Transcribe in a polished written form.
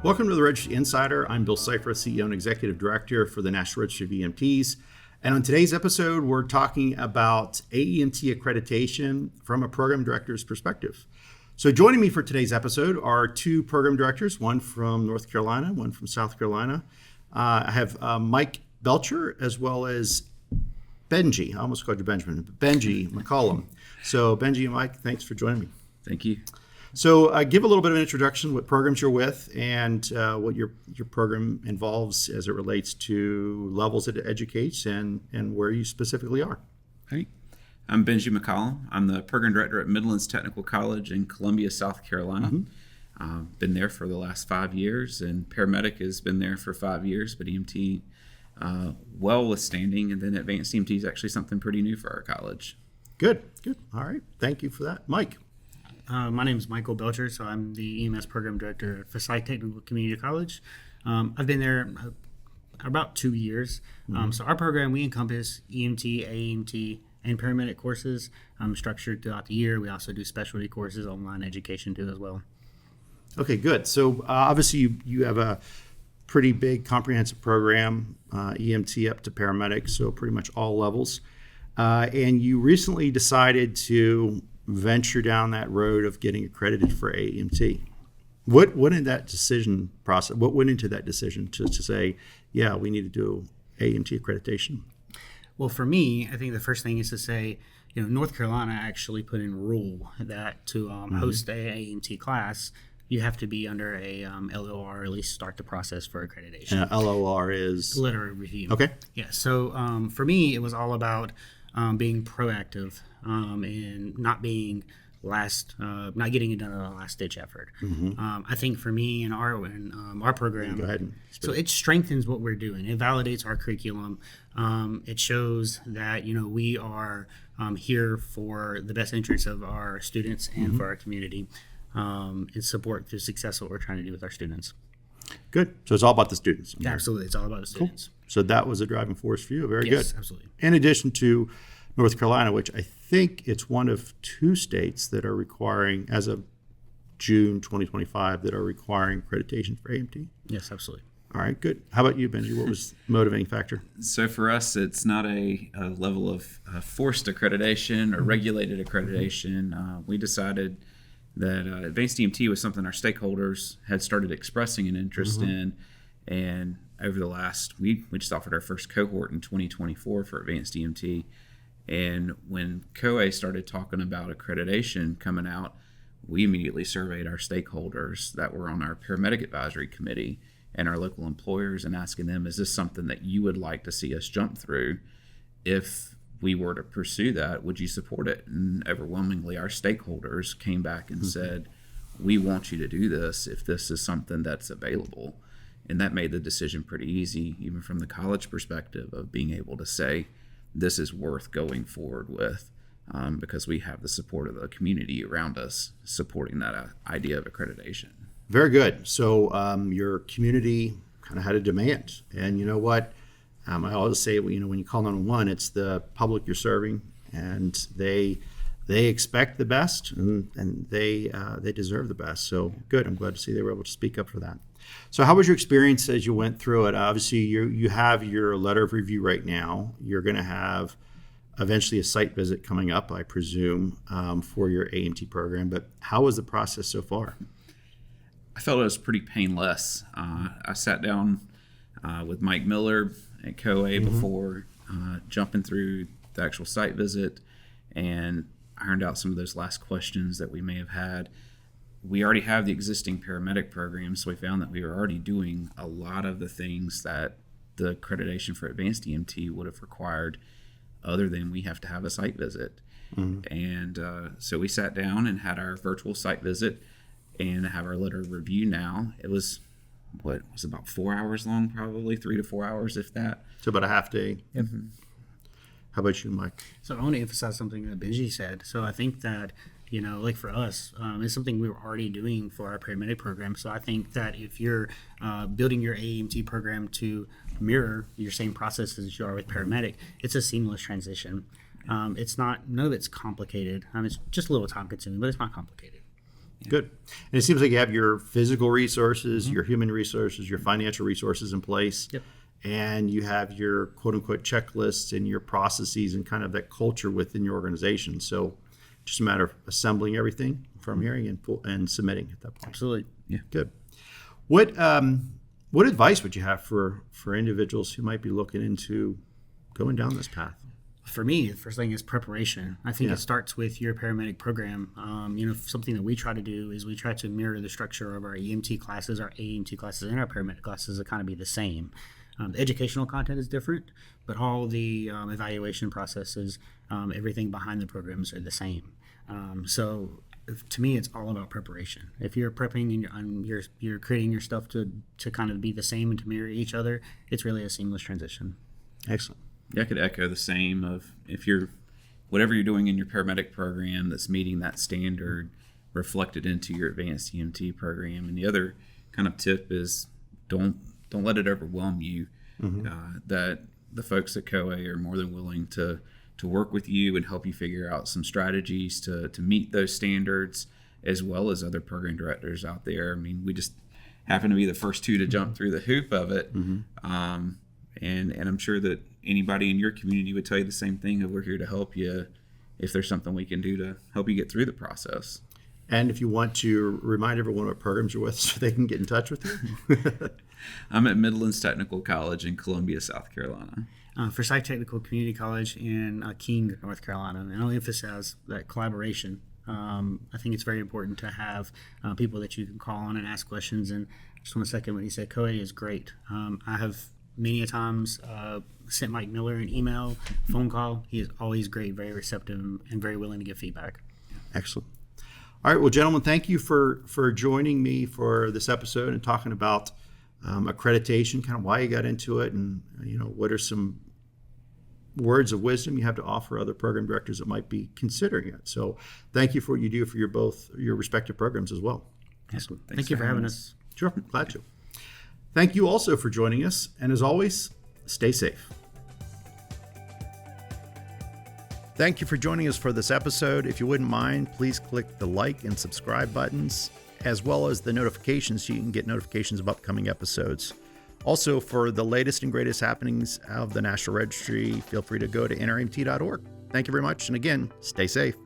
Welcome to the Registry Insider. I'm Bill Seifarth, CEO and Executive Director for the National Registry of EMTs. And on today's episode, we're talking about AEMT accreditation from a program director's perspective. So joining me for today's episode are two program directors, one from North Carolina, one from South Carolina. I have Mike Belcher as well as Benji. I almost called you Benjamin, but Benji McCollum. So Benji and Mike, thanks for joining me. Thank you. So give a little bit of an introduction, what programs you're with and what your program involves as it relates to levels it educates and where you specifically are. Hey, I'm Benji McCollum. I'm the program director at Midlands Technical College in Columbia, South Carolina. Mm-hmm. Been there for the last 5 years, and paramedic has been there for 5 years, but EMT well withstanding, and then Advanced EMT is actually something pretty new for our college. Good. All right. Thank you for that. Mike. My name is Michael Belcher, so I'm the EMS Program Director at Forsyth Technical Community College. I've been there about 2 years. So our program, we encompass EMT, AEMT, and paramedic courses structured throughout the year. We also do specialty courses, online education too as well. Okay, good. So obviously you have a pretty big comprehensive program, EMT up to paramedic, so pretty much all levels. And you recently decided to venture down that road of getting accredited for AEMT. What went into that decision process? What went into that decision to say, yeah, we need to do AEMT accreditation? Well, for me, I think the first thing is to say, North Carolina actually put in a rule that to host a AEMT class, you have to be under a LOR, or at least start the process for accreditation. LOR is? Literary review. Okay. Yeah, so for me, it was all about being proactive and not being not getting it done in a last-ditch effort. Mm-hmm. I think for me and our program, go ahead. So it strengthens what we're doing. It validates our curriculum. It shows that we are here for the best interests of our students and for our community, and support the success of what we're trying to do with our students. Good. So it's all about the students. Yeah, absolutely. It's all about the students. Cool. So that was a driving force for you. Very Yes, good. Absolutely. In addition to North Carolina, which I think it's one of 2 states that are requiring, as of June 2025, that are requiring accreditation for AEMT. Yes, absolutely. All right, good. How about you, Benji? What was the motivating factor? So for us, it's not a level of forced accreditation or regulated accreditation. We decided that Advanced EMT was something our stakeholders had started expressing an interest in, and over the last, we just offered our first cohort in 2024 for Advanced EMT. And when COA started talking about accreditation coming out, we immediately surveyed our stakeholders that were on our paramedic advisory committee and our local employers and asking them, is this something that you would like to see us jump through? If we were to pursue that, would you support it? And overwhelmingly, our stakeholders came back and said, we want you to do this if this is something that's available. And that made the decision pretty easy, even from the college perspective of being able to say, this is worth going forward with, because we have the support of the community around us supporting that idea of accreditation. Very good. So your community kind of had a demand. And you know what? I always say, when you call 911, it's the public you're serving, and they expect the best, and they deserve the best. So good. I'm glad to see they were able to speak up for that. So how was your experience as you went through it? Obviously, you have your letter of review right now. You're going to have eventually a site visit coming up, I presume, for your AEMT program. But how was the process so far? I felt it was pretty painless. I sat down with Mike Miller at COA before jumping through the actual site visit and ironed out some of those last questions that we may have had. We already have the existing paramedic program, so we found that we were already doing a lot of the things that the accreditation for Advanced EMT would have required, other than we have to have a site visit. And so we sat down and had our virtual site visit and have our letter of review now. It was, about 4 hours long, probably 3 to 4 hours, if that. So about a half day. Yep. How about you, Mike? So I want to emphasize something that Benji said. So I think that, like for us, it's something we were already doing for our paramedic program. So I think that if you're building your AEMT program to mirror your same processes as you are with paramedic, it's a seamless transition. It's not, none of it's complicated. It's just a little time consuming, but it's not complicated. Good. And it seems like you have your physical resources, your human resources, your financial resources in place. Yep. And you have your quote unquote checklists and your processes and kind of that culture within your organization. So just a matter of assembling everything from here and submitting at that point. Absolutely. Yeah. Good. What advice would you have for individuals who might be looking into going down this path? For me, the first thing is preparation. I think Yeah. it starts with your paramedic program. Something that we try to do is we try to mirror the structure of our EMT classes, our AEMT classes, and our paramedic classes to kind of be the same. The educational content is different, but all the evaluation processes, everything behind the programs are the same. To me, it's all about preparation. If you're prepping and you're creating your stuff to kind of be the same and to mirror each other, it's really a seamless transition. Excellent. Yeah, I could echo the same of whatever you're doing in your paramedic program that's meeting that standard reflected into your advanced EMT program. And the other kind of tip is don't let it overwhelm you. That the folks at COA are more than willing to work with you and help you figure out some strategies to meet those standards, as well as other program directors out there. I mean, we just happen to be the first two to jump through the hoop of it. And I'm sure that anybody in your community would tell you the same thing, that we're here to help you if there's something we can do to help you get through the process. And if you want to remind everyone what programs you're with so they can get in touch with you. I'm at Midlands Technical College in Columbia, South Carolina. Forsyth Technical Community College in King, North Carolina. And I'll emphasize that collaboration. I think it's very important to have people that you can call on and ask questions. And just want to second what he said. COA is great. I have many a times sent Mike Miller an email, phone call. He is always great, very receptive, and very willing to give feedback. Excellent. All right. Well, gentlemen, thank you for joining me for this episode and talking about accreditation, kind of why you got into it, and what are some words of wisdom you have to offer other program directors that might be considering it. So thank you for what you do for your respective programs as well. Excellent. Thank you for having us. Sure. Glad to. Thank you also for joining us. And as always, stay safe. Thank you for joining us for this episode. If you wouldn't mind, please click the like and subscribe buttons, as well as the notifications so you can get notifications of upcoming episodes. Also, for the latest and greatest happenings of the National Registry, feel free to go to nrmt.org. Thank you very much. And again, stay safe.